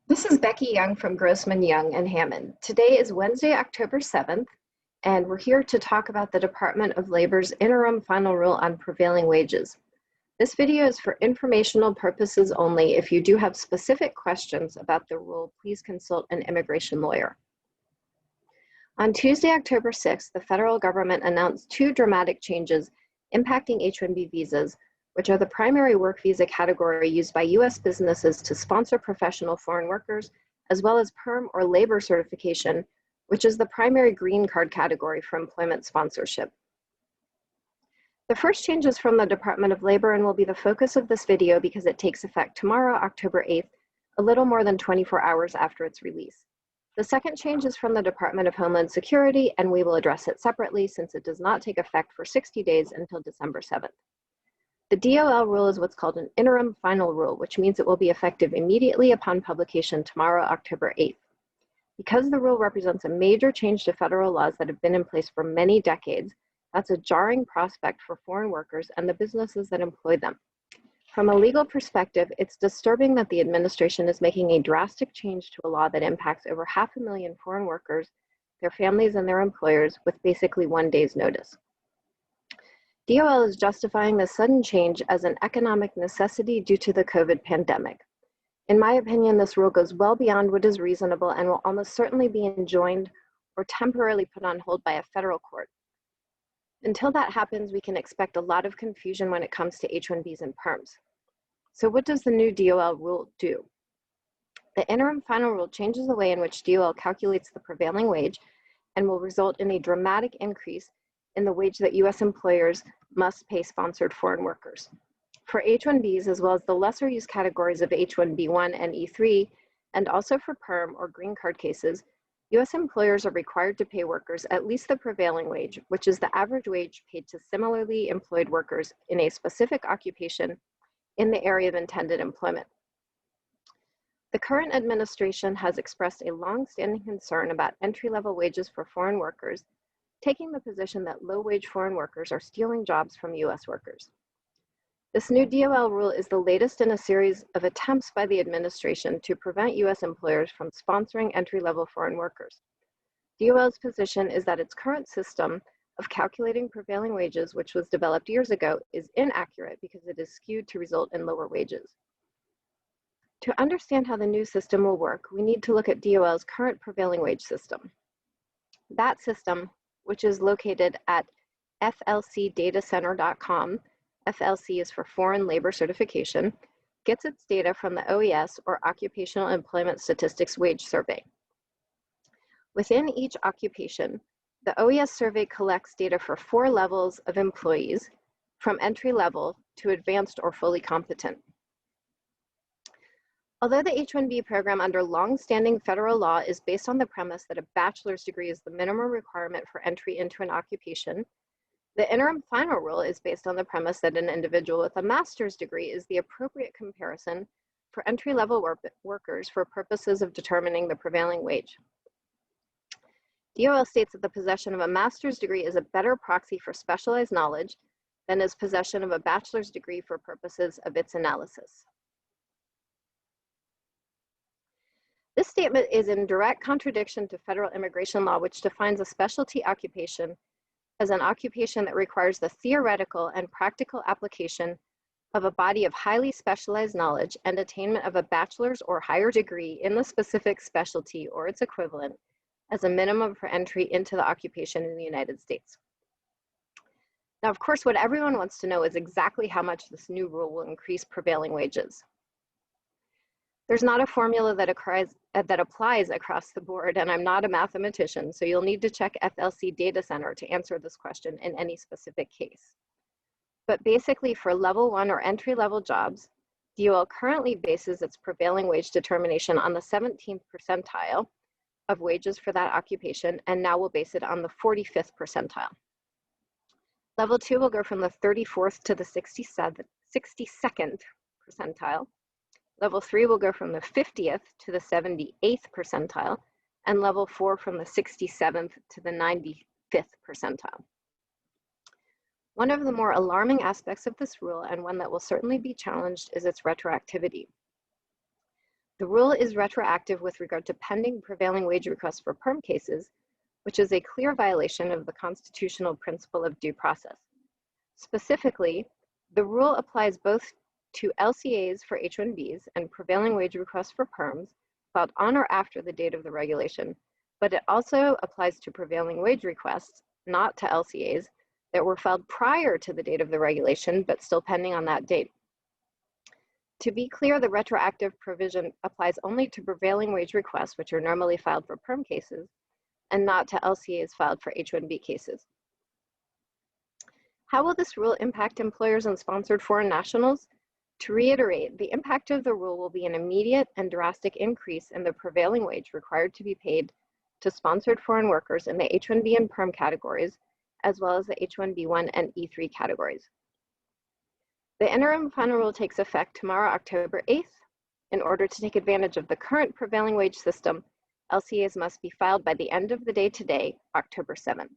This is Becky Young from Grossman Young and Hammond. Today is Wednesday, October 7th, and we're here to talk about the Department of Labor's interim final rule on prevailing wages. This video is for informational purposes only. If you do have specific questions about the rule, please consult an immigration lawyer. On Tuesday, October 6th, the federal government announced two dramatic changes impacting H-1B visas, which are the primary work visa category used by U.S. businesses to sponsor professional foreign workers, as well as PERM or labor certification, which is the primary green card category for employment sponsorship. The first change is from the Department of Labor and will be the focus of this video because it takes effect tomorrow, October 8th, a little more than 24 hours after its release. The second change is from the Department of Homeland Security, and we will address it separately since it does not take effect for 60 days until December 7th. The DOL rule is what's called an interim final rule, which means it will be effective immediately upon publication tomorrow, October 8th. Because the rule represents a major change to federal laws that have been in place for many decades, that's a jarring prospect for foreign workers and the businesses that employ them. From a legal perspective, it's disturbing that the administration is making a drastic change to a law that impacts over 500,000 foreign workers, their families, and their employers with basically 1 day's notice. DOL is justifying the sudden change as an economic necessity due to the COVID pandemic. In my opinion, this rule goes well beyond what is reasonable and will almost certainly be enjoined or temporarily put on hold by a federal court. Until that happens, we can expect a lot of confusion when it comes to H-1Bs and PERMs. So what does the new DOL rule do? The interim final rule changes the way in which DOL calculates the prevailing wage and will result in a dramatic increase in the wage that U.S. employers must pay sponsored foreign workers. For H-1Bs, as well as the lesser use categories of H-1B1 and E3, and also for PERM or green card cases, U.S. employers are required to pay workers at least the prevailing wage, which is the average wage paid to similarly employed workers in a specific occupation in the area of intended employment. The current administration has expressed a long-standing concern about entry-level wages for foreign workers, taking the position that low-wage foreign workers are stealing jobs from U.S. workers. This new DOL rule is the latest in a series of attempts by the administration to prevent U.S. employers from sponsoring entry-level foreign workers. DOL's position is that its current system of calculating prevailing wages, which was developed years ago, is inaccurate because it is skewed to result in lower wages. To understand how the new system will work, we need to look at DOL's current prevailing wage system. That system, which is located at flcdatacenter.com, FLC is for Foreign Labor Certification, gets its data from the OES, or Occupational Employment Statistics Wage Survey. Within each occupation, the OES survey collects data for 4 levels of employees, from entry level to advanced or fully competent. Although the H-1B program under longstanding federal law is based on the premise that a bachelor's degree is the minimum requirement for entry into an occupation, the interim final rule is based on the premise that an individual with a master's degree is the appropriate comparison for entry-level workers for purposes of determining the prevailing wage. DOL states that the possession of a master's degree is a better proxy for specialized knowledge than is possession of a bachelor's degree for purposes of its analysis. This statement is in direct contradiction to federal immigration law, which defines a specialty occupation as an occupation that requires the theoretical and practical application of a body of highly specialized knowledge and attainment of a bachelor's or higher degree in the specific specialty or its equivalent as a minimum for entry into the occupation in the United States. Now, of course, what everyone wants to know is exactly how much this new rule will increase prevailing wages. There's not a formula that applies across the board, and I'm not a mathematician, so you'll need to check FLC Data Center to answer this question in any specific case. But basically, for level 1 or entry-level jobs, DOL currently bases its prevailing wage determination on the 17th percentile of wages for that occupation, and now will base it on the 45th percentile. Level 2 will go from the 34th to the 62nd percentile. Level 3 will go from the 50th to the 78th percentile, and level 4 from the 67th to the 95th percentile. One of the more alarming aspects of this rule, and one that will certainly be challenged, is its retroactivity. The rule is retroactive with regard to pending prevailing wage requests for PERM cases, which is a clear violation of the constitutional principle of due process. Specifically, the rule applies both to LCAs for H1Bs and prevailing wage requests for PERMs filed on or after the date of the regulation, but it also applies to prevailing wage requests, not to LCAs, that were filed prior to the date of the regulation, but still pending on that date. To be clear, the retroactive provision applies only to prevailing wage requests, which are normally filed for PERM cases, and not to LCAs filed for H1B cases. How will this rule impact employers and sponsored foreign nationals? To reiterate, the impact of the rule will be an immediate and drastic increase in the prevailing wage required to be paid to sponsored foreign workers in the H1B and PERM categories, as well as the H1B1 and E3 categories. The interim final rule takes effect tomorrow, October 8th. In order to take advantage of the current prevailing wage system, LCAs must be filed by the end of the day today, October 7th.